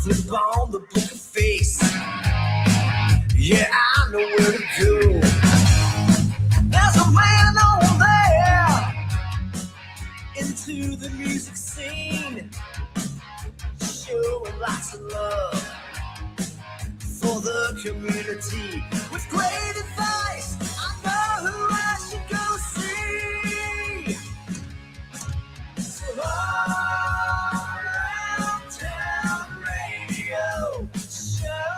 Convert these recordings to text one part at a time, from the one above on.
flip on the book of face. Yeah, I know where to go. There's a man over there into the music scene, showing lots of love for the community. With great advice, I know who I should go see. So all around town radio show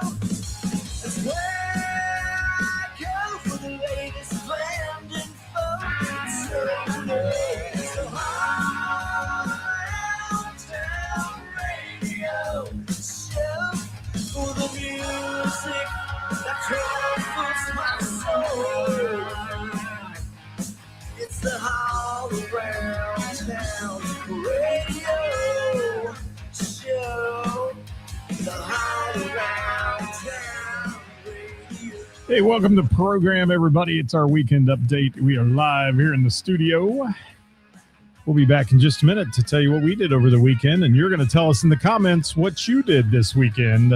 is where I go for the latest band info. So all around town radio show for the music that comforts my soul. It's the All Around Town Radio Show. The All Around Town Radio. Hey, welcome to the program, everybody. It's our weekend update. We are live here in the studio. We'll be back in just a minute to tell you what we did over the weekend, and you're going to tell us in the comments what you did this weekend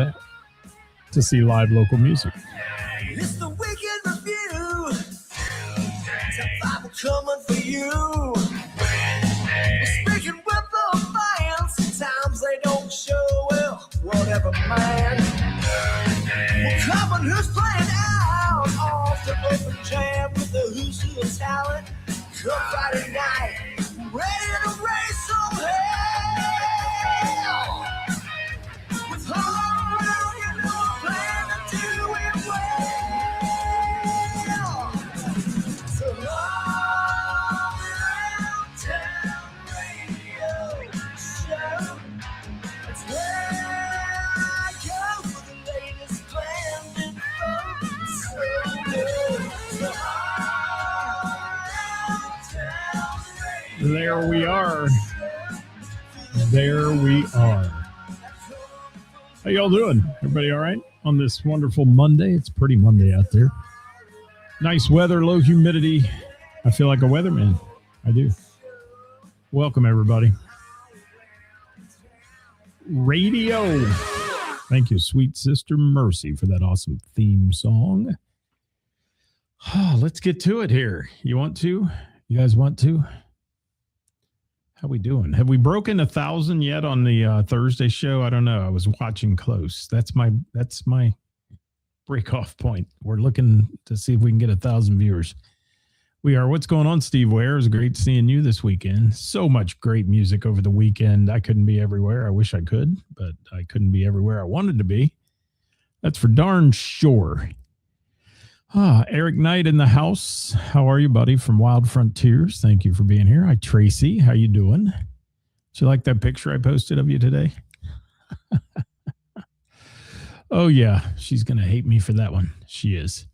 to see live local music. It's the weekend review. Top 5 coming for you. Speaking with the fans, sometimes they don't show well. Whatever, man. We're coming, who's playing out off the open jam with the who's who of talent. Come Friday night, ready to raise some hell. With all around, you know I'm planning to do it well. So all around town radio show. That's where I go for the latest band info. So good. So There we are. There we are. How y'all doing? Everybody all right on this wonderful Monday? It's pretty Monday out there. Nice weather, low humidity. I feel like a weatherman. I do. Welcome, everybody. Radio. Thank you, sweet sister Mercy, for that awesome theme song. Let's get to it here. You want to? You guys want to? How we doing? Have we broken 1,000 yet on the Thursday show? I don't know. I was watching close. That's my break off point. We're looking to see if we can get 1,000 viewers. We are. What's going on, Steve Ware? It was great seeing you this weekend. So much great music over the weekend. I couldn't be everywhere. I wish I could, but I couldn't be everywhere I wanted to be. That's for darn sure. Eric Knight in the house. How are you, buddy? From Wild Frontiers. Thank you for being here. Hi, Tracy. How you doing? Did you like that picture I posted of you today? Oh, yeah. She's going to hate me for that one. She is.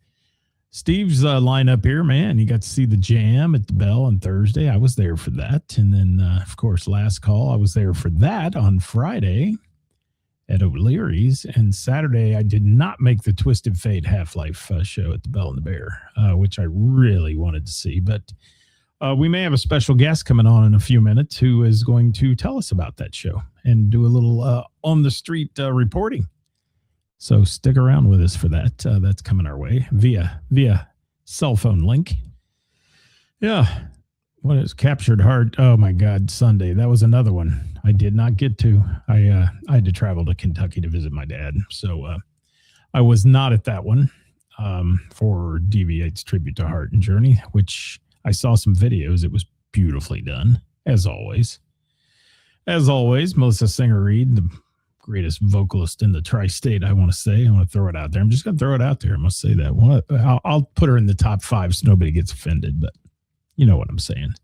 Steve's lineup here, man. You got to see the jam at the Bell on Thursday. I was there for that. And then, of course, last call, I was there for that on Friday at O'Leary's, and Saturday I did not make the Twisted Fate Half-Life show at the Bell and the Bear, which I really wanted to see, but we may have a special guest coming on in a few minutes who is going to tell us about that show and do a little on-the-street reporting. So stick around with us for that. That's coming our way via cell phone link. Yeah. What is Captured Heart? Oh, my God, Sunday. That was another one I did not get to. I had to travel to Kentucky to visit my dad. So I was not at that one for DV8's Tribute to Heart and Journey, which I saw some videos. It was beautifully done, as always. As always, Melissa Singer-Reed, the greatest vocalist in the tri-state, I want to say. I want to throw it out there. I'm just going to throw it out there. I must say that. I'll put her in the top 5 so nobody gets offended, but you know what I'm saying.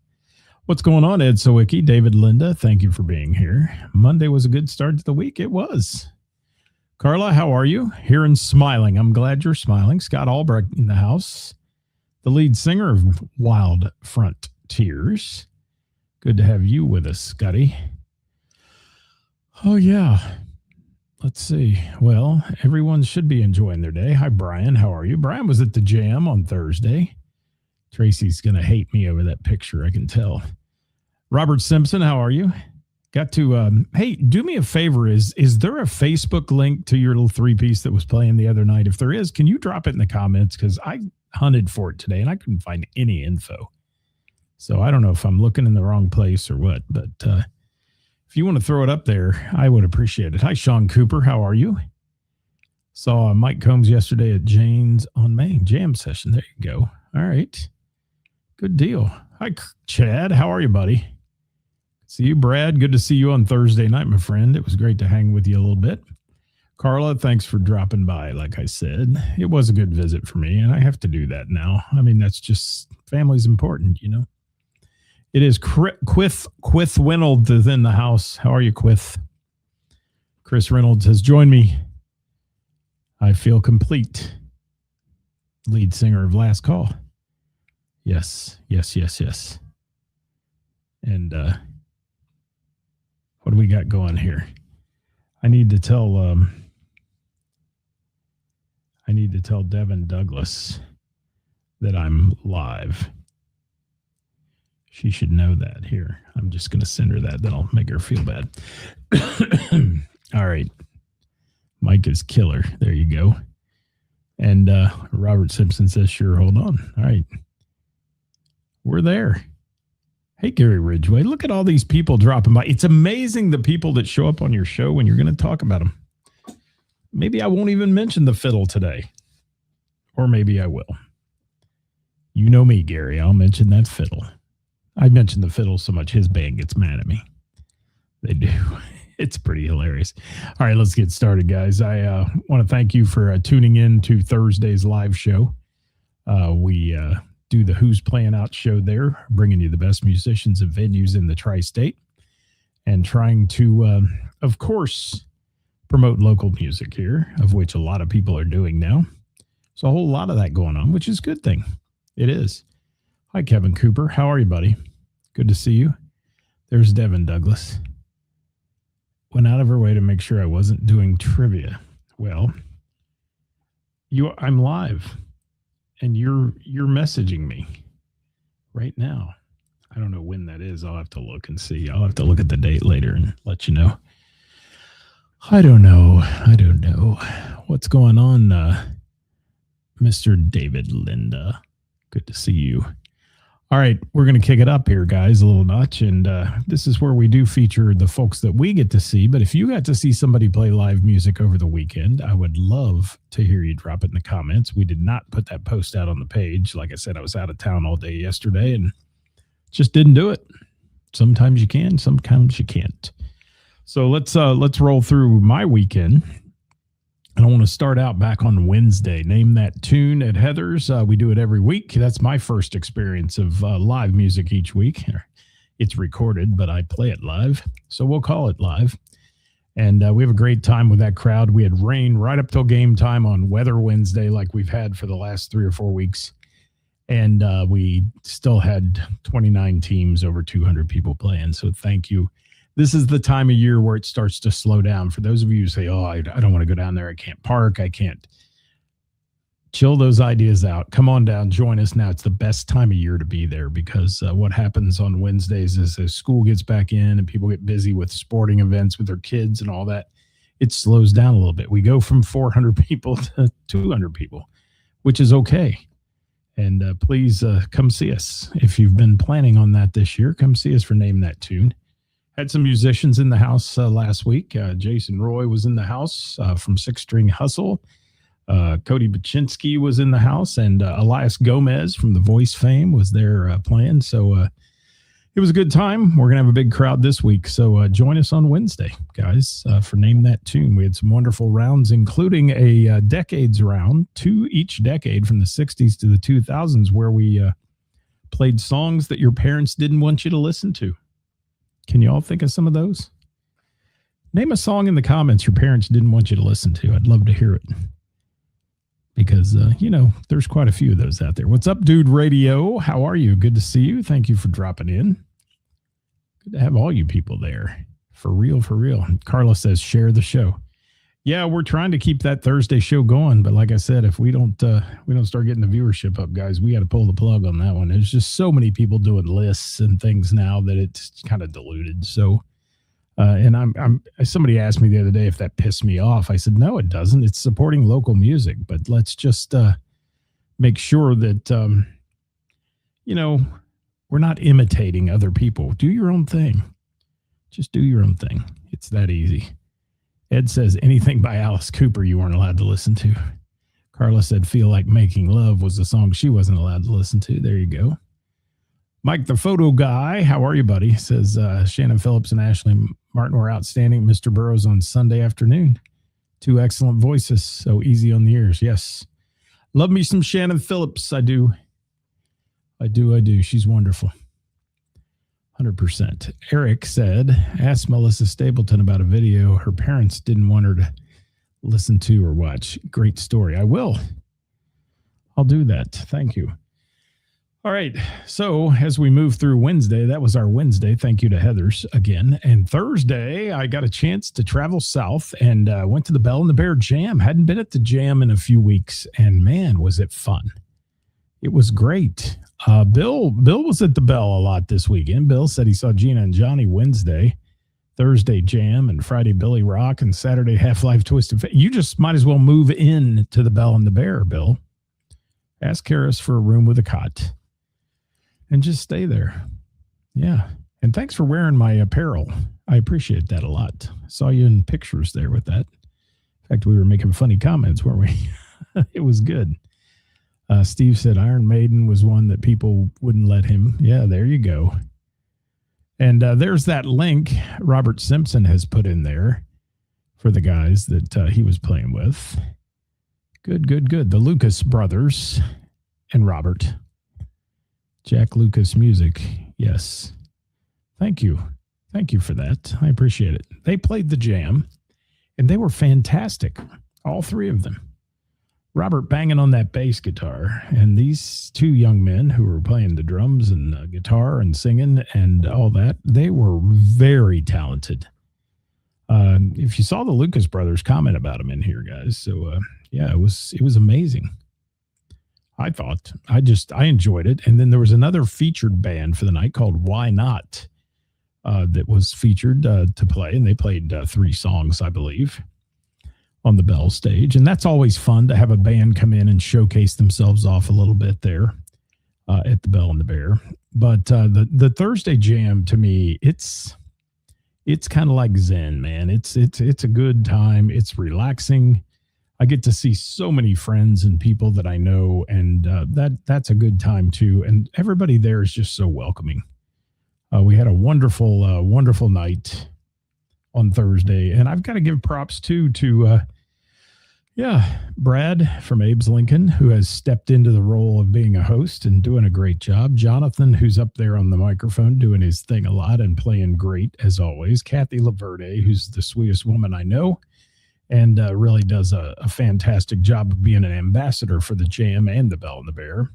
What's going on, Ed Sawicki? David Linda, thank you for being here. Monday was a good start to the week. It was. Carla, how are you? Here and smiling. I'm glad you're smiling. Scott Albrecht in the house, the lead singer of Wild Frontiers. Good to have you with us, Scotty. Oh, yeah. Let's see. Well, everyone should be enjoying their day. Hi, Brian. How are you? Brian was at the Jam on Thursday. Tracy's going to hate me over that picture, I can tell. Robert Simpson, how are you? Got to, hey, do me a favor. Is there a Facebook link to your little 3-piece that was playing the other night? If there is, can you drop it in the comments? Because I hunted for it today and I couldn't find any info. So I don't know if I'm looking in the wrong place or what, but if you want to throw it up there, I would appreciate it. Hi, Sean Cooper. How are you? Saw Mike Combs yesterday at Jane's on Main jam session. There you go. All right. Good deal. Hi, Chad. How are you, buddy? See you, Brad. Good to see you on Thursday night, my friend. It was great to hang with you a little bit. Carla, thanks for dropping by. Like I said, it was a good visit for me, and I have to do that now. I mean, that's just, family's important, you know. It is Quith Reynolds is in the house. How are you, Quith? Chris Reynolds has joined me. I feel complete. Lead singer of Last Call. Yes. And what do we got going here? I need to tell Devin Douglas that I'm live. She should know that. Here, I'm just going to send her that. Then I'll make her feel bad. All right. Mike is killer. There you go. And Robert Simpson says, sure, hold on. All right. We're there. Hey, Gary Ridgway, look at all these people dropping by. It's amazing the people that show up on your show when you're going to talk about them. Maybe I won't even mention the fiddle today. Or maybe I will. You know me, Gary. I'll mention that fiddle. I mention the fiddle so much his band gets mad at me. They do. It's pretty hilarious. All right, let's get started, guys. I want to thank you for tuning in to Thursday's live show. We do the Who's Playing Out show there, bringing you the best musicians and venues in the tri-state and trying to, of course, promote local music here, of which a lot of people are doing now. There's a whole lot of that going on, which is a good thing. It is. Hi, Kevin Cooper. How are you, buddy? Good to see you. There's Devin Douglas. Went out of her way to make sure I wasn't doing trivia. Well, I'm live, and you're messaging me right now. I don't know when that is. I'll have to look and see. I'll have to look at the date later and let you know. I don't know. What's going on, Mr. David Linda? Good to see you. All right, we're going to kick it up here, guys, a little notch. And this is where we do feature the folks that we get to see. But if you got to see somebody play live music over the weekend, I would love to hear you drop it in the comments. We did not put that post out on the page. Like I said, I was out of town all day yesterday and just didn't do it. Sometimes you can, sometimes you can't. So let's roll through my weekend. And I want to start out back on Wednesday. Name That Tune at Heather's. We do it every week. That's my first experience of live music each week. It's recorded, but I play it live. So we'll call it live. And we have a great time with that crowd. We had rain right up till game time on Weather Wednesday like we've had for the last 3 or 4 weeks. And we still had 29 teams, over 200 people playing. So thank you. This is the time of year where it starts to slow down. For those of you who say, oh, I don't want to go down there. I can't park. I can't. Chill those ideas out. Come on down. Join us now. It's the best time of year to be there because what happens on Wednesdays is as school gets back in and people get busy with sporting events with their kids and all that, it slows down a little bit. We go from 400 people to 200 people, which is okay. And please come see us. If you've been planning on that this year, come see us for Name That Tune. Had some musicians in the house last week. Jason Roy was in the house from Six String Hustle. Cody Baczynski was in the house, and Elias Gomez from The Voice fame was there playing. So it was a good time. We're going to have a big crowd this week. So join us on Wednesday, guys, for Name That Tune. We had some wonderful rounds, including a decades round, 2 each decade from the 60s to the 2000s, where we played songs that your parents didn't want you to listen to. Can you all think of some of those? Name a song in the comments your parents didn't want you to listen to. I'd love to hear it. Because, there's quite a few of those out there. What's up, Dude Radio? How are you? Good to see you. Thank you for dropping in. Good to have all you people there. For real, for real. Carla says, share the show. Yeah, we're trying to keep that Thursday show going. But like I said, if we don't start getting the viewership up, guys, we got to pull the plug on that one. There's just so many people doing lists and things now that it's kind of diluted. So And somebody asked me the other day if that pissed me off. I said, no, it doesn't. It's supporting local music, but let's just make sure that, we're not imitating other people. Do your own thing. Just do your own thing. It's that easy. Ed says anything by Alice Cooper you weren't allowed to listen to. Carla said Feel Like Making Love was the song she wasn't allowed to listen to. There you go. Mike, the photo guy, how are you, buddy? Says Shannon Phillips and Ashley Martin were outstanding. Mr. Burroughs on Sunday afternoon. 2 excellent voices. So easy on the ears. Yes. Love me some Shannon Phillips. I do. She's wonderful. 100%. Eric said, ask Melissa Stapleton about a video her parents didn't want her to listen to or watch. Great story. I will. I'll do that. Thank you. All right. So as we move through Wednesday, that was our Wednesday. Thank you to Heathers again. And Thursday, I got a chance to travel south and went to the Bell and the Bear Jam. Hadn't been at the Jam in a few weeks. And man, was it fun. It was great. Bill was at the Bell a lot this weekend. Bill said he saw Gina and Johnny Wednesday, Thursday Jam, and Friday Billy Rock, and Saturday Half-Life Twisted Fate. You just might as well move in to the Bell and the Bear, Bill. Ask Harris for a room with a cot and just stay there. Yeah. And thanks for wearing my apparel. I appreciate that a lot. Saw you in pictures there with that. In fact, we were making funny comments, weren't we? It was good. Steve said Iron Maiden was one that people wouldn't let him. Yeah, there you go. And there's that link Robert Simpson has put in there for the guys that he was playing with. Good. The Lucas brothers and Robert. Jack Lucas Music. Yes. Thank you. Thank you for that. I appreciate it. They played the Jam, and they were fantastic. All 3 of them. Robert banging on that bass guitar, and these 2 young men who were playing the drums and guitar and singing and all that, they were very talented. If you saw the Lucas brothers comment about them in here, guys, so yeah, it was amazing. I thought I enjoyed it, and then there was another featured band for the night called Why Not that was featured to play, and they played 3 songs, I believe, on the Bell stage. And that's always fun to have a band come in and showcase themselves off a little bit there at the Bell and the Bear. But the Thursday Jam, to me, it's kind of like Zen, man. It's a good time. It's relaxing. I get to see so many friends and people that I know, and that's a good time too. And everybody there is just so welcoming. We had a wonderful night on Thursday, and I've got to give props too to Brad from Abe's Lincoln, who has stepped into the role of being a host and doing a great job. Jonathan, who's up there on the microphone doing his thing a lot and playing great as always. Kathy Laverde, who's the sweetest woman I know, and really does a fantastic job of being an ambassador for the Jam and the Bell and the Bear.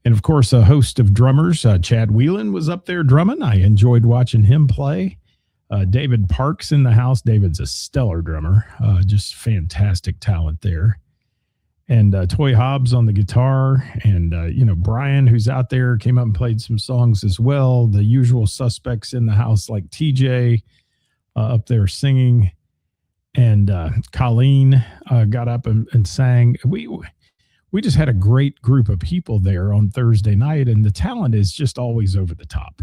And of course, a host of drummers. Chad Whelan was up there drumming. I enjoyed watching him play. David Parks in the house. David's a stellar drummer. Just fantastic talent there. And Toy Hobbs on the guitar. And, Brian, who's out there, came up and played some songs as well. The usual suspects in the house, like TJ up there singing. And Colleen got up and sang. We just had a great group of people there on Thursday night, and the talent is just always over the top.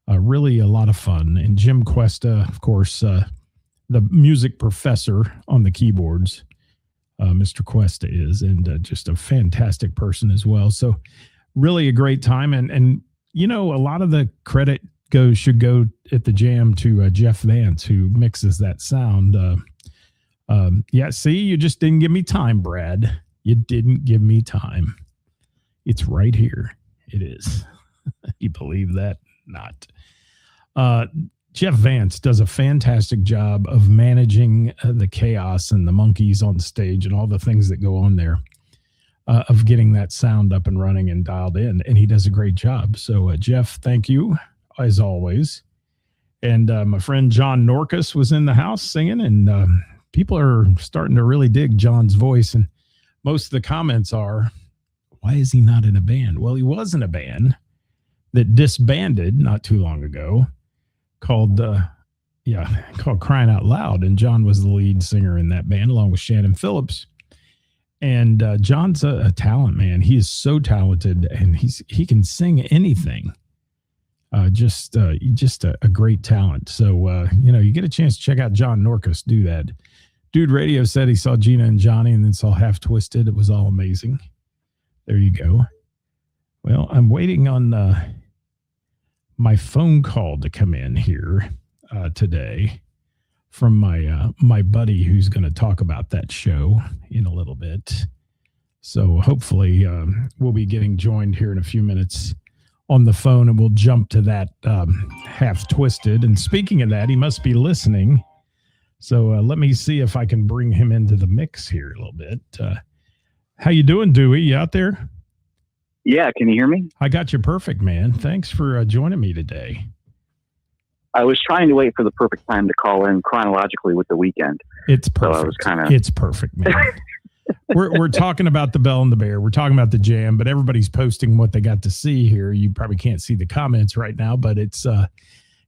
Really a lot of fun. And Jim Cuesta, of course, the music professor on the keyboards, Mr. Cuesta is, and just a fantastic person as well. So really a great time. And a lot of the credit should go at the Jam to Jeff Vance, who mixes that sound. See, you just didn't give me time, Brad. You didn't give me time. It's right here. It is. You believe that? Not. Jeff Vance does a fantastic job of managing the chaos and the monkeys on stage and all the things that go on there, of getting that sound up and running and dialed in. And he does a great job. So, Jeff, thank you, as always. And my friend John Norcus was in the house singing, and people are starting to really dig John's voice. And most of the comments are, why is he not in a band? Well, he was in a band that disbanded not too long ago called called Crying Out Loud. And John was the lead singer in that band along with Shannon Phillips. And John's a talent, man. He is so talented, and he can sing anything. Just a great talent. So, you get a chance to check out John Norcus do that. Dude Radio said he saw Gina and Johnny and then saw Half Twisted. It was all amazing. There you go. Well, I'm waiting on my phone call to come in here today from my buddy who's going to talk about that show in a little bit. So hopefully we'll be getting joined here in a few minutes on the phone, and we'll jump to that Half Twisted. And speaking of that, he must be listening. So let me see if I can bring him into the mix here a little bit. How you doing, Dewey? You out there? Yeah, can you hear me? I got you perfect, man. Thanks for joining me today. I was trying to wait for the perfect time to call in chronologically with the weekend. It's perfect. So I was it's perfect, man. We're talking about the Bell and the Bear. We're talking about the Jam, but everybody's posting what they got to see here. You probably can't see the comments right now, but it's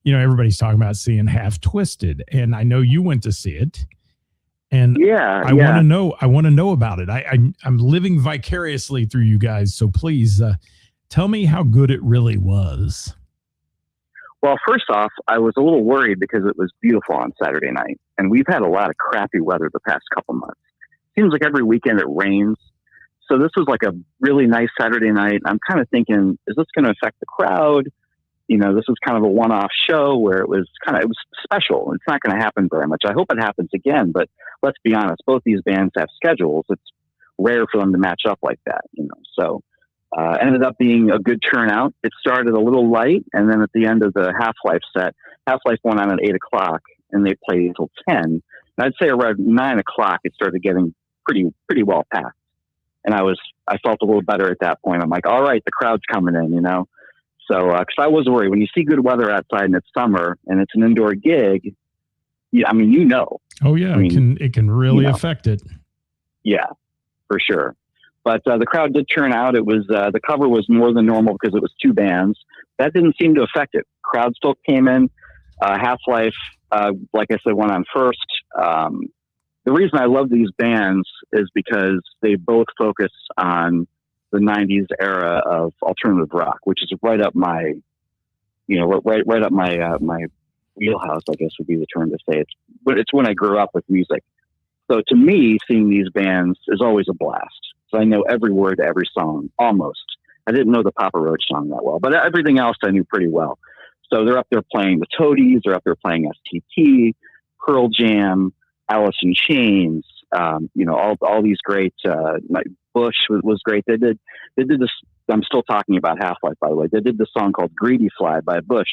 everybody's talking about seeing Half Twisted, and I know you went to see it. And I want to know about it. I'm living vicariously through you guys. So please tell me how good it really was. Well, first off, I was a little worried because it was beautiful on Saturday night, and we've had a lot of crappy weather the past couple months. Seems like every weekend it rains. So this was like a really nice Saturday night. I'm kind of thinking, is this going to affect the crowd? This was kind of a one-off show where it was special. It's not going to happen very much. I hope it happens again, but let's be honest, both these bands have schedules. It's rare for them to match up like that, So ended up being a good turnout. It started a little light, and then at the end of the Half-Life set, Half-Life went on at 8 o'clock, and they played until 10. And I'd say around 9 o'clock, it started getting pretty well packed. And I felt a little better at that point. I'm like, all right, the crowd's coming in, So, because I was worried when you see good weather outside and it's summer and it's an indoor gig, Oh yeah, it can really affect it. Yeah, for sure. But the crowd did turn out. It was the cover was more than normal because it was two bands. That didn't seem to affect it. Crowd still came in. Half-Life, like I said, went on first. The reason I love these bands is because they both focus on the 90s era of alternative rock, which is right up my, right up my wheelhouse, I guess would be the term to say. It's when I grew up with music. So to me, seeing these bands is always a blast. So I know every word to every song, almost. I didn't know the Papa Roach song that well, but everything else I knew pretty well. So they're up there playing the Toadies, they're up there playing STT, Pearl Jam, Alice in Chains, all these great, Bush was great. They did this. I'm still talking about Half-Life, by the way. They did this song called Greedy Fly by Bush,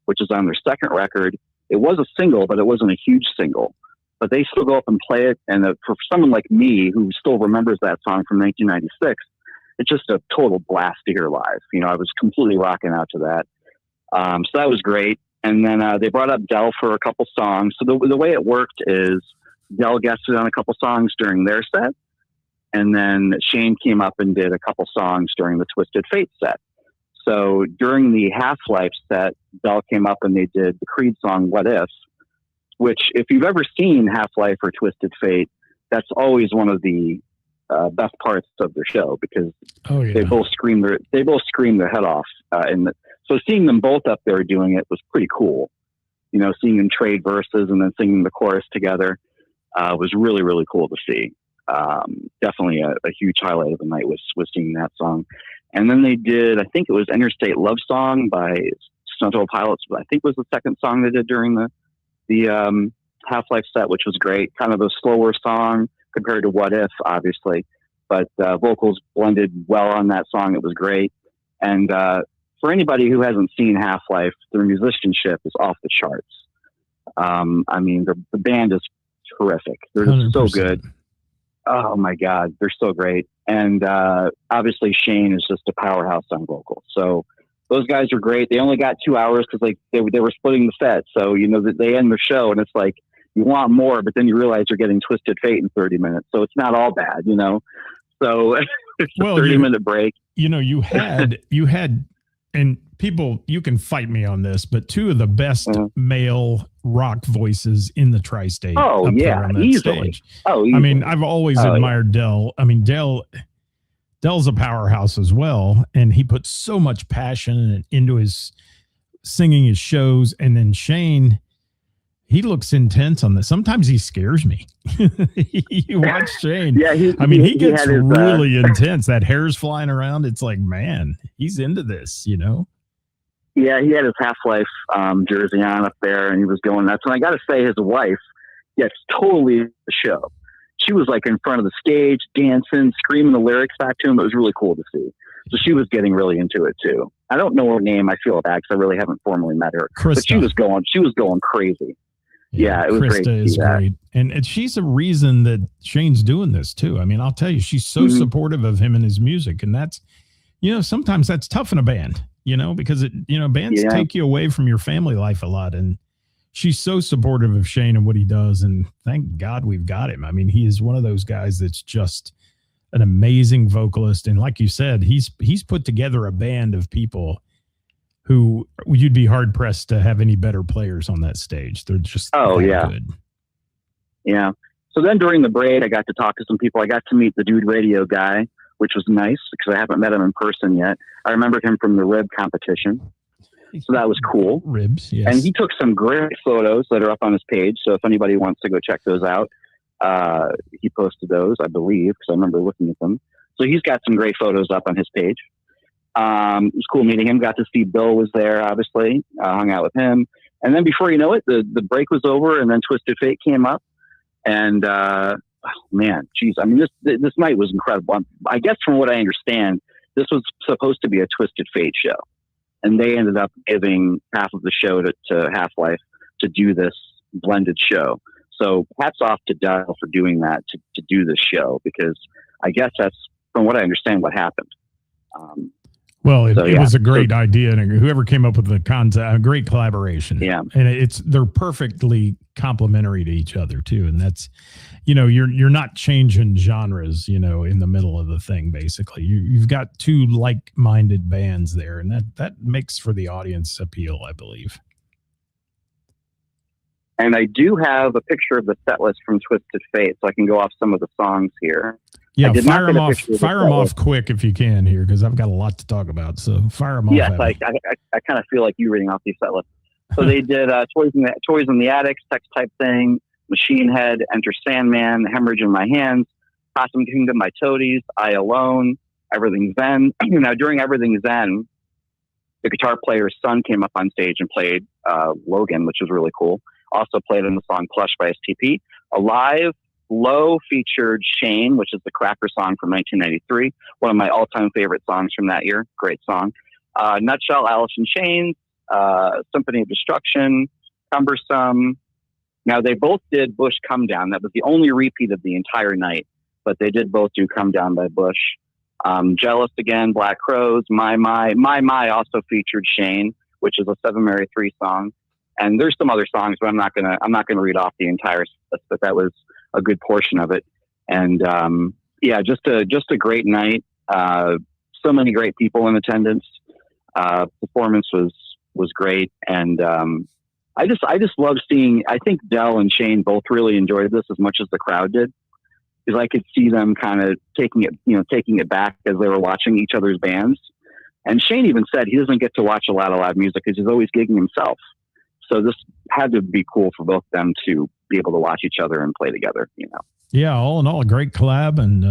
which is on their second record. It was a single, but it wasn't a huge single. But they still go up and play it. And for someone like me who still remembers that song from 1996, it's just a total blast to hear live. I was completely rocking out to that. So that was great. And then they brought up Del for a couple songs. So the way it worked is Del guested on a couple songs during their set. And then Shane came up and did a couple songs during the Twisted Fate set. So during the Half-Life set, Del came up and they did the Creed song, What If, which if you've ever seen Half-Life or Twisted Fate, that's always one of the best parts of the show because they both scream their head off. So seeing them both up there doing it was pretty cool. Seeing them trade verses and then singing the chorus together was really, really cool to see. Definitely a huge highlight of the night was seeing that song. And then they did, I think it was Interstate Love Song by Stone Temple Pilots, but I think was the second song they did during the Half-Life set, which was great. Kind of a slower song compared to What If, obviously, but vocals blended well on that song. It was great. And for anybody who hasn't seen Half-Life, their musicianship is off the charts. The band is terrific. They're just so good. Oh my God, they're so great. And obviously Shane is just a powerhouse on vocals. So those guys are great. They only got 2 hours because they were splitting the set. So, they end the show and it's like, you want more, but then you realize you're getting Twisted Fate in 30 minutes. So it's not all bad, So it's a 30-minute break. You had, and people, you can fight me on this, but two of the best male rock voices in the tri-state. Oh, up yeah, there on that easily. stage. Oh, easily. I mean, I've always admired Del. I mean, Dell's a powerhouse as well, and he puts so much passion into his singing, his shows. And then Shane, he looks intense on this. Sometimes he scares me. You watch Shane. Yeah, he gets really intense. That hair's flying around. It's like, man, he's into this, you know? Yeah, he had his Half-Life jersey on up there, and he was going nuts. And I got to say, his wife gets totally the show. She was like in front of the stage, dancing, screaming the lyrics back to him. It was really cool to see. So she was getting really into it too. I don't know her name. I feel bad because I really haven't formally met her. Krista. But she was going crazy. Yeah, it was Krista great to is see that. great. And she's a reason that Shane's doing this too. I mean, I'll tell you, she's so supportive of him and his music. And that's, you know, sometimes that's tough in a band, you know, because bands take you away from your family life a lot. And she's so supportive of Shane and what he does. And thank God we've got him. I mean, he is one of those guys that's just an amazing vocalist. And like you said, he's put together a band of people who you'd be hard pressed to have any better players on that stage. They're just good. Yeah. So then during the break, I got to talk to some people. I got to meet the Dude Radio guy, which was nice because I haven't met him in person yet. I remembered him from the rib competition. So that was cool. Ribs, yes. And he took some great photos that are up on his page. So if anybody wants to go check those out, he posted those, I believe, because I remember looking at them. So he's got some great photos up on his page. It was cool meeting him. Got to see Bill was there, obviously. Hung out with him. And then before you know it, the break was over, and then Twisted Fate came up. And, man, geez, I mean, this night was incredible. I guess from what I understand, this was supposed to be a Twisted Fate show. And they ended up giving half of the show to Half-Life to do this blended show. So hats off to Dell for doing that, to do this show, because I guess that's, from what I understand, what happened. It was a great idea, and whoever came up with the concept, a great collaboration. Yeah, and they're perfectly complementary to each other too. And that's, you know, you're not changing genres, you know, in the middle of the thing. Basically, you've got two like-minded bands there, and that makes for the audience appeal, I believe. And I do have a picture of the set list from Twisted Fate, so I can go off some of the songs here. Yeah, fire them off quick if you can here, because I've got a lot to talk about. So fire them off. Yes, I kind of feel like you reading off these set lists. So they did Toys in the Attic, Sex Type Thing, Machine Head, Enter Sandman, Hemorrhage in My Hands, Possum Kingdom by Toadies, I Alone, Everything Zen. Now, during Everything Zen, the guitar player's son came up on stage and played Logan, which was really cool. Also played on the song Plush by STP. Alive, Low featured Shane, which is the Cracker song from 1993. One of my all-time favorite songs from that year. Great song. Nutshell, Alice in Chains, Symphony of Destruction, Cumbersome. Now, they both did Bush Come Down. That was the only repeat of the entire night, but they did both do Come Down by Bush. Jealous Again, Black Crows, My also featured Shane, which is a 7 Mary 3 song. And there's some other songs, but I'm not gonna read off the entire list, but that was a good portion of it. And just a great night. So many great people in attendance. Performance was great, and I just love seeing. I think Del and Shane both really enjoyed this as much as the crowd did, because I could see them kind of taking it back as they were watching each other's bands. And Shane even said he doesn't get to watch a lot of live music because he's always gigging himself. So this had to be cool for both of them to be able to watch each other and play together, you know? Yeah. All in all, a great collab. And,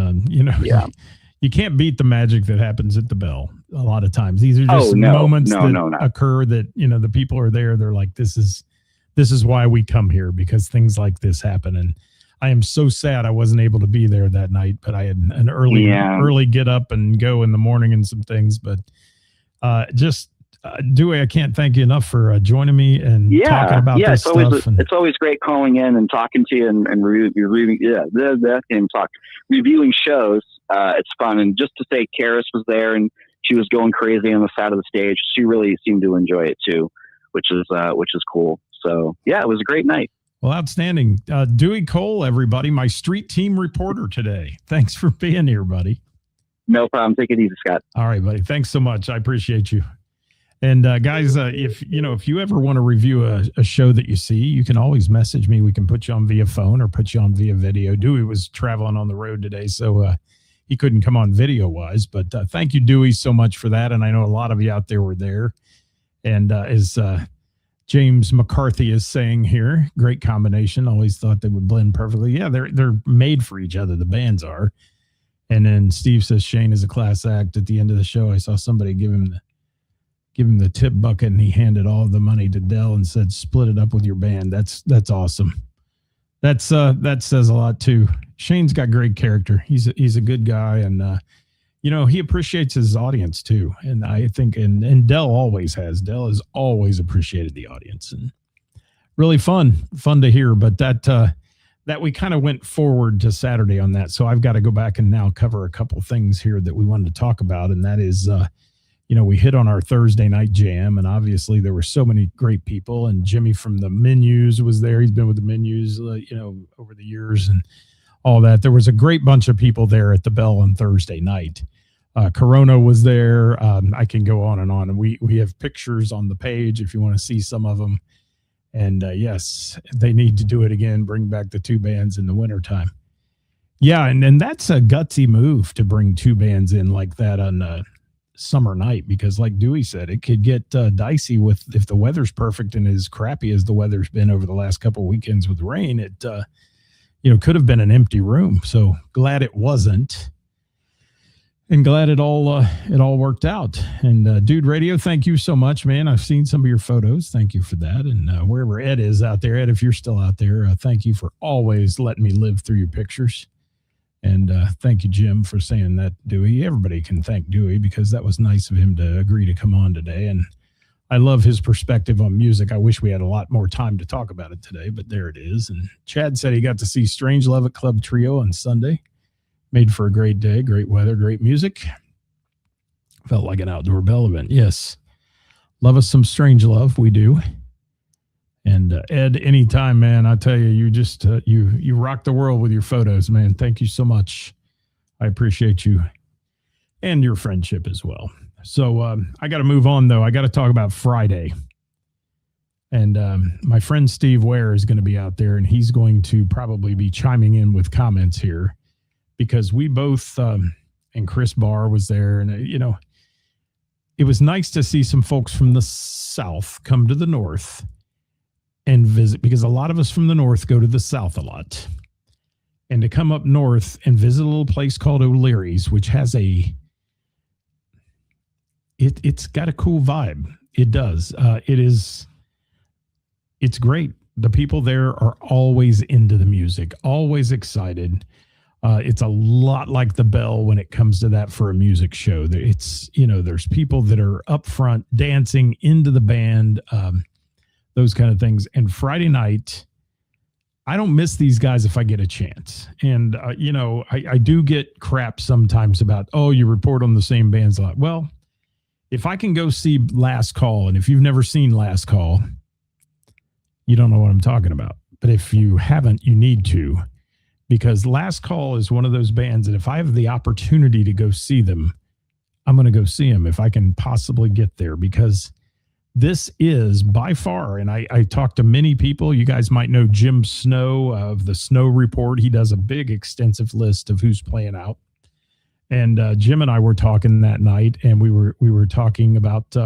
you can't beat the magic that happens at the Bell a lot of times. These are just moments that occur that, you know, the people are there. They're like, this is why we come here, because things like this happen. And I am so sad I wasn't able to be there that night, but I had an early get up and go in the morning and some things, but Dewey, I can't thank you enough for joining me and talking about this stuff. It's always great calling in and talking to you and reviewing shows. It's fun. And just to say, Karis was there and she was going crazy on the side of the stage. She really seemed to enjoy it too, which is cool. So yeah, it was a great night. Well, outstanding. Dewey Cole, everybody, my street team reporter today. Thanks for being here, buddy. No problem. Take it easy, Scott. All right, buddy. Thanks so much. I appreciate you. And guys, if you ever want to review a show that you see, you can always message me. We can put you on via phone or put you on via video. Dewey was traveling on the road today, so he couldn't come on video wise. But thank you, Dewey, so much for that. And I know a lot of you out there were there. And as James McCarthy is saying here, great combination. Always thought they would blend perfectly. Yeah, they're made for each other. The bands are. And then Steve says Shane is a class act. At the end of the show, I saw somebody give him the tip bucket, and he handed all of the money to Dell and said, "Split it up with your band." That's awesome. That says a lot too. Shane's got great character. He's a good guy, and he appreciates his audience too. And I think and Dell always has. Dell has always appreciated the audience, and really fun to hear. But that we kind of went forward to Saturday on that, so I've got to go back and now cover a couple things here that we wanted to talk about, and that is. We hit on our Thursday night jam, and obviously there were so many great people, and Jimmy from the Menus was there. He's been with the Menus, over the years and all that. There was a great bunch of people there at the Bell on Thursday night. Corona was there. I can go on and on. And we have pictures on the page if you want to see some of them. And yes, they need to do it again. Bring back the two bands in the wintertime. Yeah, and that's a gutsy move to bring two bands in like that on summer night, because like Dewey said, it could get dicey if the weather's perfect and as crappy as the weather's been over the last couple of weekends with rain. It could have been an empty room. So glad it wasn't, and glad it all worked out. And Dude Radio, thank you so much, man. I've seen some of your photos. Thank you for that. And wherever Ed is out there, Ed, if you're still out there, thank you for always letting me live through your pictures. And thank you, Jim, for saying that, Dewey. Everybody can thank Dewey, because that was nice of him to agree to come on today. And I love his perspective on music. I wish we had a lot more time to talk about it today, but there it is. And Chad said he got to see Strange Love at Club Trio on Sunday. Made for a great day, great weather, great music. Felt like an outdoor Bell event. Yes. Love us some Strange Love. We do. And Ed, anytime, man, I tell you, you just, you rock the world with your photos, man. Thank you so much. I appreciate you and your friendship as well. So I got to move on, though. I got to talk about Friday. And my friend Steve Ware is going to be out there, and he's going to probably be chiming in with comments here, because we both, and Chris Barr was there, and, it was nice to see some folks from the South come to the North and visit, because a lot of us from the North go to the South a lot. And to come up north and visit a little place called O'Leary's, which has it's got a cool vibe. It does. It's great. The people there are always into the music, always excited. It's a lot like the Bell when it comes to that for a music show. It's, there's people that are up front dancing into the band, those kind of things. And Friday night, I don't miss these guys if I get a chance. And, I do get crap sometimes about, you report on the same bands a lot. Well, if I can go see Last Call, and if you've never seen Last Call, you don't know what I'm talking about. But if you haven't, you need to, because Last Call is one of those bands that if I have the opportunity to go see them, I'm going to go see them if I can possibly get there, because this is by far, and I talked to many people. You guys might know Jim Snow of the Snow Report. He does a big, extensive list of who's playing out. And Jim and I were talking that night, and we were talking about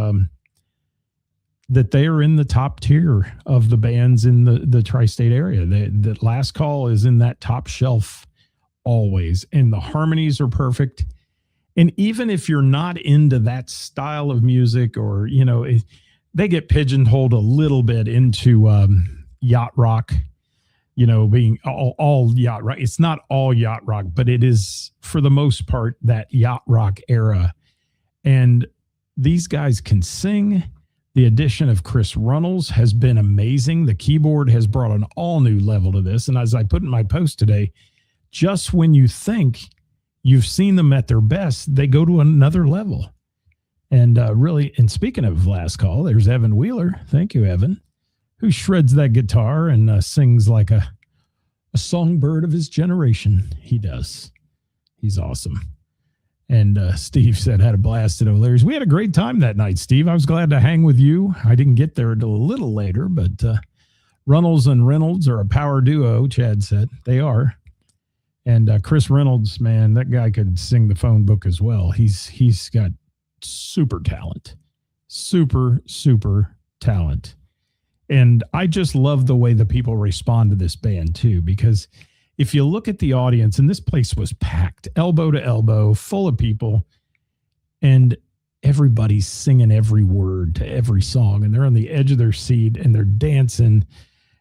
that they are in the top tier of the bands in the tri-state area. The Last Call is in that top shelf always, and the harmonies are perfect. And even if you're not into that style of music, or they get pigeonholed a little bit into yacht rock, being all yacht rock. It's not all yacht rock, but it is, for the most part, that yacht rock era. And these guys can sing. The addition of Chris Runnels has been amazing. The keyboard has brought an all new level to this. And as I put in my post today, just when you think you've seen them at their best, they go to another level. And really, and speaking of Last Call, there's Evan Wheeler. Thank you, Evan, who shreds that guitar and sings like a songbird of his generation. He does. He's awesome. And Steve said, had a blast at O'Leary's. We had a great time that night, Steve. I was glad to hang with you. I didn't get there until a little later, but Runnels and Reynolds are a power duo, Chad said. They are. And Chris Reynolds, man, that guy could sing the phone book as well. He's got super talent. Super talent. And I just love the way the people respond to this band, too, because if you look at the audience, and this place was packed, elbow to elbow, full of people, and everybody's singing every word to every song, and they're on the edge of their seat, and they're dancing.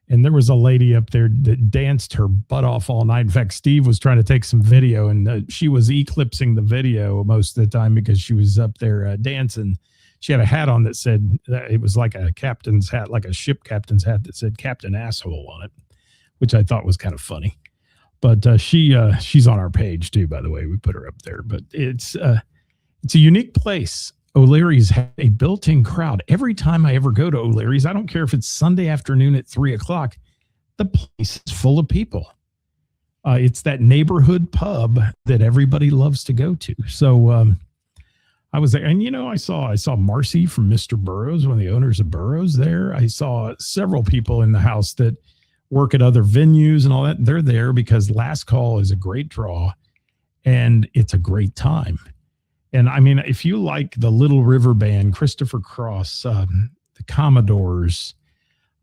And there was a lady up there that danced her butt off all night. In fact, Steve was trying to take some video, and she was eclipsing the video most of the time because she was up there dancing. She had a hat on that said, it was like a captain's hat, like a ship captain's hat that said Captain Asshole on it, which I thought was kind of funny. But she's on our page too, by the way. We put her up there. But it's a unique place. O'Leary's had a built-in crowd. Every time I ever go to O'Leary's, I don't care if it's Sunday afternoon at 3:00, the place is full of people. It's that neighborhood pub that everybody loves to go to. So I was there, and I saw Marcy from Mr. Burroughs, one of the owners of Burroughs there. I saw several people in the house that work at other venues and all that. They're there because Last Call is a great draw, and it's a great time. And I mean, if you like the Little River Band, Christopher Cross, the Commodores,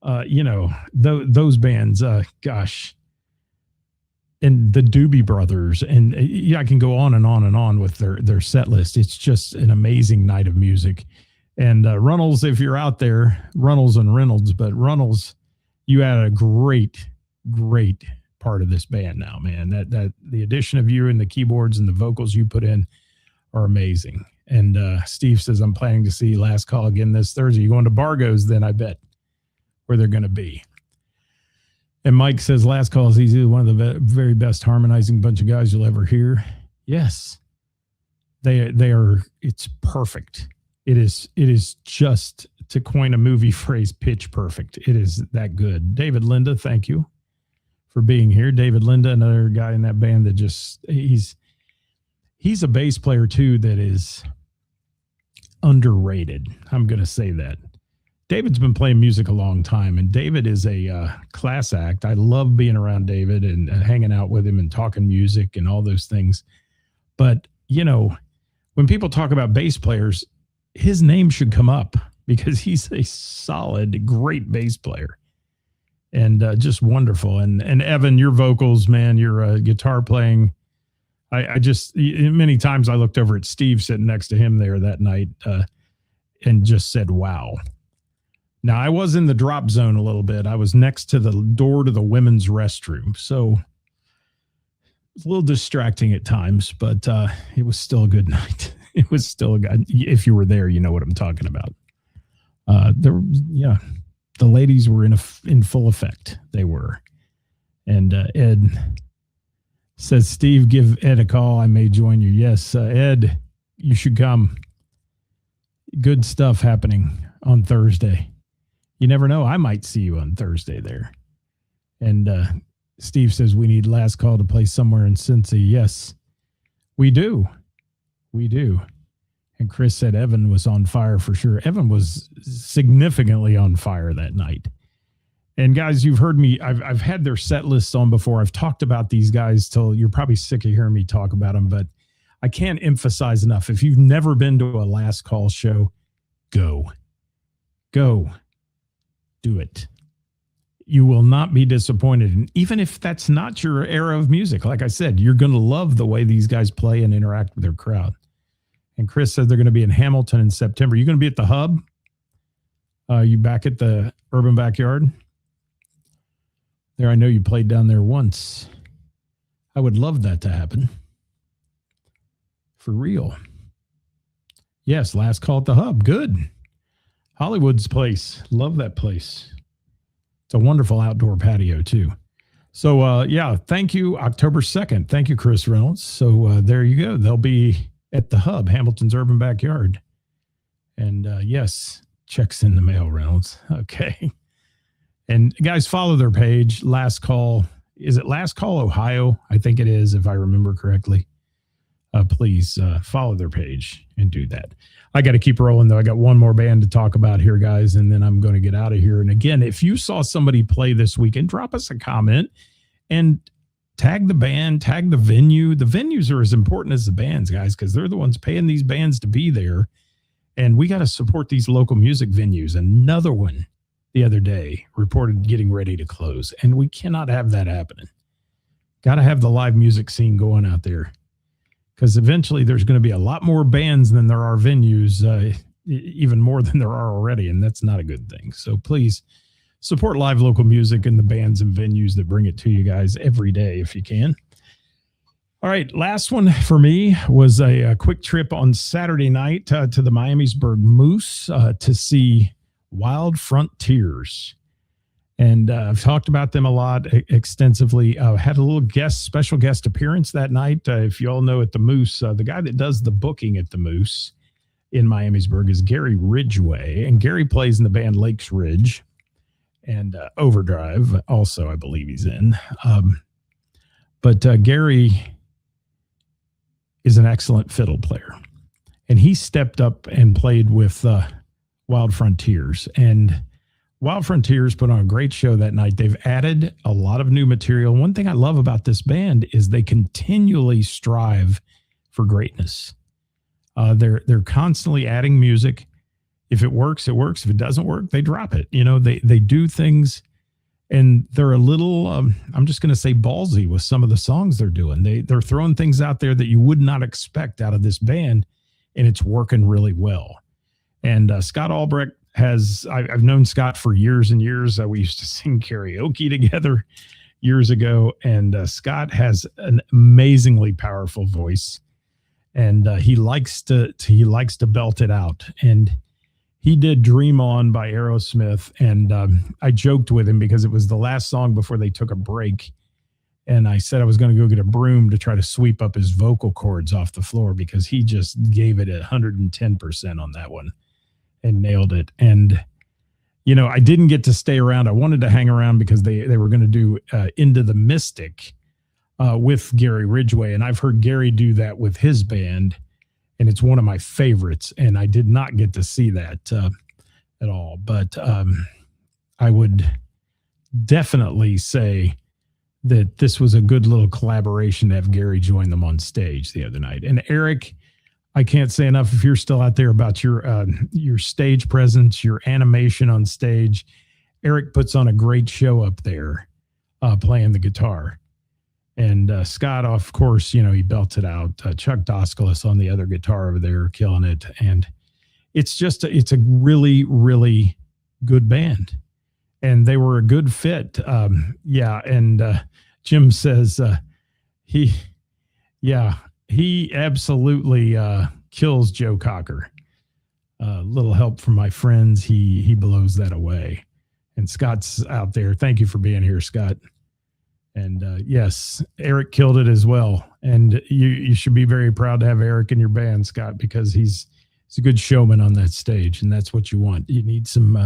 those bands, gosh, and the Doobie Brothers, and I can go on and on and on with their set list. It's just an amazing night of music. And Runnels, if you're out there, Runnels and Reynolds, but Runnels, you had a great part of this band now, man. That the addition of you and the keyboards and the vocals you put in are amazing. And Steve says, I'm planning to see Last Call again this Thursday. You going to Bargo's then, I bet, where they're going to be. And Mike says, Last Call is easily one of the very best harmonizing bunch of guys you'll ever hear. Yes, they are. It's perfect. It is just, to coin a movie phrase, pitch perfect. It is that good. David Linda, thank you for being here. David Linda, another guy in that band that just, he's a bass player too that is underrated. I'm going to say that. David's been playing music a long time, and David is a class act. I love being around David and hanging out with him and talking music and all those things. But, when people talk about bass players, his name should come up because he's a solid, great bass player and just wonderful. And Evan, your vocals, man, your guitar playing, I just, many times I looked over at Steve sitting next to him there that night and just said, wow. Now, I was in the drop zone a little bit. I was next to the door to the women's restroom. So it's a little distracting at times, but it was still a good night. It was still a good, if you were there, you know what I'm talking about. The ladies were in full effect. They were. And Ed says, Steve, give Ed a call. I may join you. Yes, Ed, you should come. Good stuff happening on Thursday. You never know. I might see you on Thursday there. And Steve says we need Last Call to play somewhere in Cincy. Yes, we do. We do. And Chris said Evan was on fire for sure. Evan was significantly on fire that night. And guys, you've heard me. I've had their set lists on before. I've talked about these guys till you're probably sick of hearing me talk about them, but I can't emphasize enough. If you've never been to a Last Call show, go. Do it. You will not be disappointed. And even if that's not your era of music, like I said, you're going to love the way these guys play and interact with their crowd. And Chris said they're going to be in Hamilton in September. You're going to be at the Hub? You back at the Urban Backyard? There, I know you played down there once. I would love that to happen. For real. Yes, Last Call at the Hub. Good. Hollywood's place. Love that place. It's a wonderful outdoor patio, too. So, thank you. October 2nd. Thank you, Chris Reynolds. So, there you go. They'll be at the Hub, Hamilton's Urban Backyard. And, yes, checks in the mail, Reynolds. Okay. And, guys, follow their page. Last Call. Is it Last Call Ohio? I think it is, if I remember correctly. please follow their page and do that. I got to keep rolling, though. I got one more band to talk about here, guys, and then I'm going to get out of here. And again, if you saw somebody play this weekend, drop us a comment and tag the band, tag the venue. The venues are as important as the bands, guys, because they're the ones paying these bands to be there. And we got to support these local music venues. Another one the other day reported getting ready to close, and we cannot have that happening. Got to have the live music scene going out there, because eventually there's going to be a lot more bands than there are venues, even more than there are already, and that's not a good thing. So please support live local music and the bands and venues that bring it to you guys every day if you can. All right, last one for me was a quick trip on Saturday night to the Miamisburg Moose to see Wild Frontiers. And I've talked about them a lot extensively. Had a little special guest appearance that night. If you all know at the Moose, the guy that does the booking at the Moose in Miamisburg is Gary Ridgway. And Gary plays in the band Lakes Ridge and Overdrive also, I believe he's in. But Gary is an excellent fiddle player. And he stepped up and played with Wild Frontiers. And Wild Frontiers put on a great show that night. They've added a lot of new material. One thing I love about this band is they continually strive for greatness. They're constantly adding music. If it works, it works. If it doesn't work, they drop it. You know, they do things, and they're a little, I'm just going to say ballsy with some of the songs they're doing. They're throwing things out there that you would not expect out of this band, and it's working really well. And Scott Albrecht I've known Scott for years and years. We used to sing karaoke together years ago. And Scott has an amazingly powerful voice, and he likes to belt it out. And he did Dream On by Aerosmith. And I joked with him because it was the last song before they took a break. And I said I was going to go get a broom to try to sweep up his vocal cords off the floor, because he just gave it 110% on that one. And nailed it. And, you know, I didn't get to stay around. I wanted to hang around because they were going to do Into the Mystic with Gary Ridgway. And I've heard Gary do that with his band, and it's one of my favorites. And I did not get to see that at all. But I would definitely say that this was a good little collaboration to have Gary join them on stage the other night. And Eric, I can't say enough, if you're still out there, about your stage presence, your animation on stage. Eric puts on a great show up there playing the guitar. And Scott, of course, you know, he belts it out. Chuck Doskalis on the other guitar over there, killing it. And it's a really, really good band. And they were a good fit. And Jim says he absolutely kills Joe Cocker. Little help from my friends. He blows that away. And Scott's out there. Thank you for being here, Scott. And yes, Eric killed it as well. And you should be very proud to have Eric in your band, Scott, because he's a good showman on that stage, and that's what you want. You need some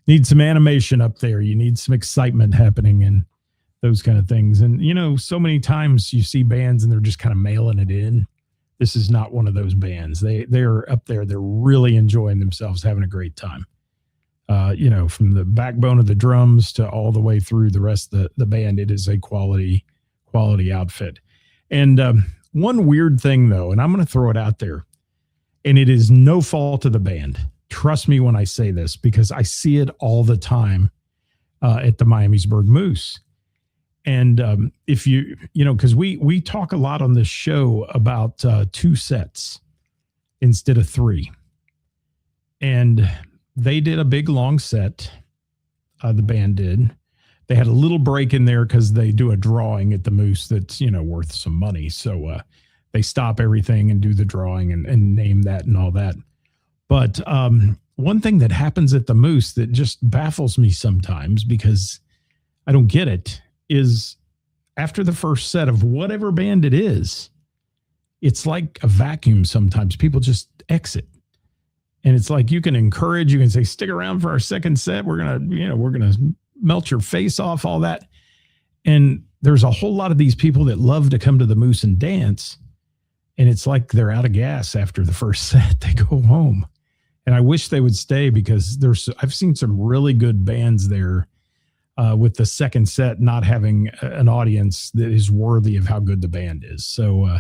animation up there. You need some excitement happening and those kind of things. And, you know, so many times you see bands and they're just kind of mailing it in. This is not one of those bands. They're up there. They're really enjoying themselves, having a great time. You know, from the backbone of the drums to all the way through the rest of the band, it is a quality outfit. And one weird thing, though, and I'm going to throw it out there, and it is no fault of the band. Trust me when I say this, because I see it all the time at the Miamisburg Moose. And if you know, because we talk a lot on this show about 2 sets instead of 3. And they did a big long set. The band did. They had a little break in there because they do a drawing at the Moose that's, you know, worth some money. So they stop everything and do the drawing and name that and all that. But one thing that happens at the Moose that just baffles me sometimes, because I don't get it, is after the first set of whatever band it is, it's like a vacuum sometimes. People just exit. And it's like you can encourage, you can say, stick around for our second set. We're going to melt your face off, all that. And there's a whole lot of these people that love to come to the Moose and dance. and it's like they're out of gas after the first set. They go home. And I wish they would stay because I've seen some really good bands there with the second set not having an audience that is worthy of how good the band is. So,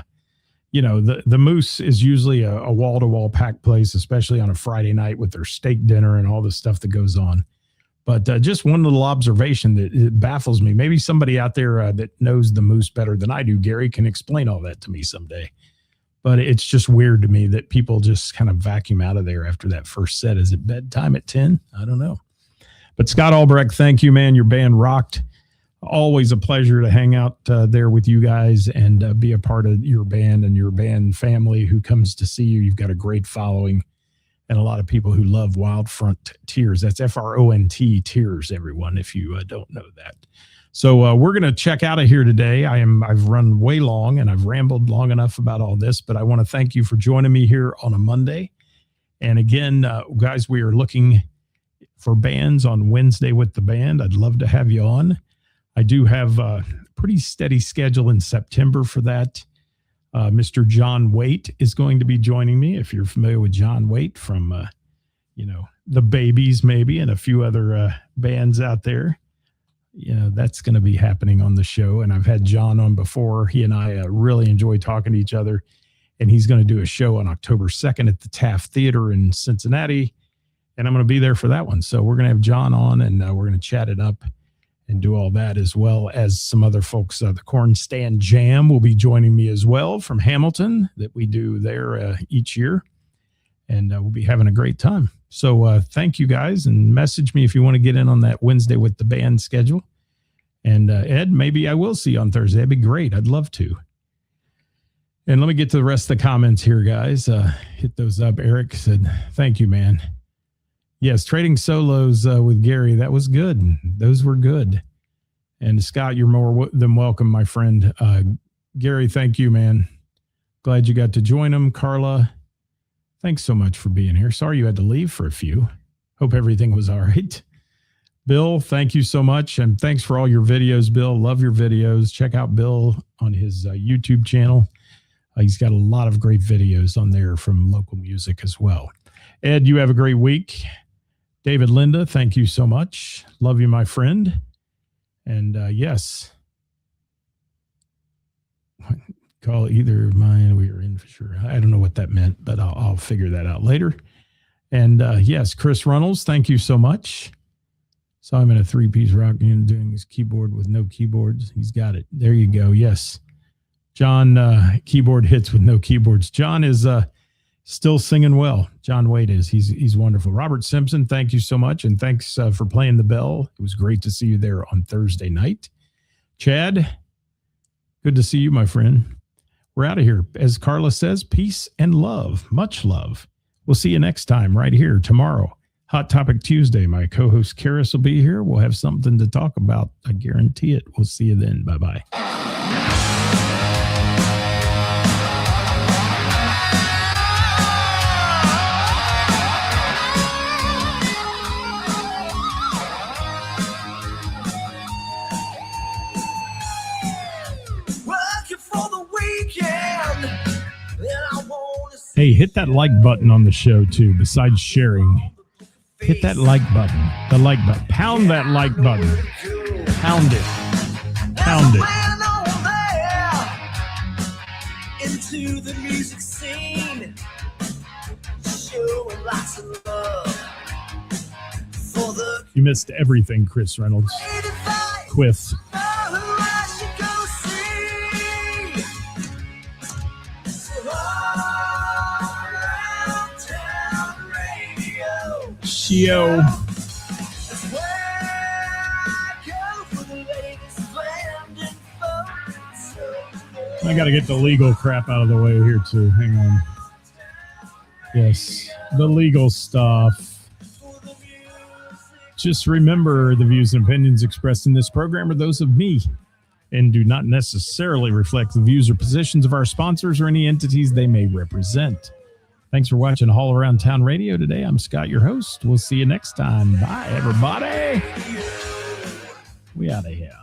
the Moose is usually a wall-to-wall packed place, especially on a Friday night with their steak dinner and all the stuff that goes on. But just one little observation that it baffles me. Maybe somebody out there that knows the Moose better than I do, Gary, can explain all that to me someday. But it's just weird to me that people just kind of vacuum out of there after that first set. Is it bedtime at 10? I don't know. But Scott Albrecht, thank you, man. Your band rocked. Always a pleasure to hang out there with you guys and be a part of your band and your band family who comes to see you. You've got a great following and a lot of people who love Wild Front Tears. That's FRONT Tears, everyone, if you don't know that. So we're going to check out of here today. I've run way long and I've rambled long enough about all this, but I want to thank you for joining me here on a Monday. And again, guys, we are looking for bands on Wednesday with the band. I'd love to have you on. I do have a pretty steady schedule in September for that. Mr. John Waite is going to be joining me. If you're familiar with John Waite from, the Babies maybe and a few other bands out there, that's going to be happening on the show. And I've had John on before. He and I really enjoy talking to each other. And he's going to do a show on October 2nd at the Taft Theater in Cincinnati. And I'm going to be there for that one. So we're going to have John on and we're going to chat it up and do all that, as well as some other folks. The Corn Stand Jam will be joining me as well from Hamilton that we do there each year. And we'll be having a great time. So thank you guys, and message me if you want to get in on that Wednesday with the band schedule. And Ed, maybe I will see you on Thursday. That'd be great. I'd love to. And let me get to the rest of the comments here, guys. Hit those up. Eric said, thank you, man. Yes, trading solos with Gary. That was good. Those were good. And Scott, you're more than welcome, my friend. Gary, thank you, man. Glad you got to join him. Carla, thanks so much for being here. Sorry you had to leave for a few. Hope everything was all right. Bill, thank you so much. And thanks for all your videos, Bill. Love your videos. Check out Bill on his YouTube channel. He's got a lot of great videos on there from local music as well. Ed, you have a great week. David Linda, thank you so much. Love you, my friend. And yes, call either of mine. We are in for sure. I don't know what that meant, but I'll figure that out later. And yes, Chris Runnels, thank you so much. Saw him in a three-piece rock band doing his keyboard with no keyboards. He's got it. There you go. Yes. John, keyboard hits with no keyboards. John is still singing well. John Waite is. He's wonderful. Robert Simpson, thank you so much. And thanks for playing the bell. It was great to see you there on Thursday night. Chad, good to see you, my friend. We're out of here. As Carla says, peace and love. Much love. We'll see you next time right here tomorrow. Hot Topic Tuesday. My co-host Karis will be here. We'll have something to talk about. I guarantee it. We'll see you then. Bye-bye. Hey, hit that like button on the show, too, besides sharing. Hit that like button. The like button. Pound that like button. Pound it. Pound it. Into the music scene. Showing lots of love. You missed everything, Chris Reynolds. Quiff. Yo. I got to get the legal crap out of the way here too. Hang on. Yes, the legal stuff. Just remember, the views and opinions expressed in this program are those of me and do not necessarily reflect the views or positions of our sponsors or any entities they may represent. Thanks for watching All Around Town Radio today. I'm Scott, your host. We'll see you next time. Bye, everybody. We out of here.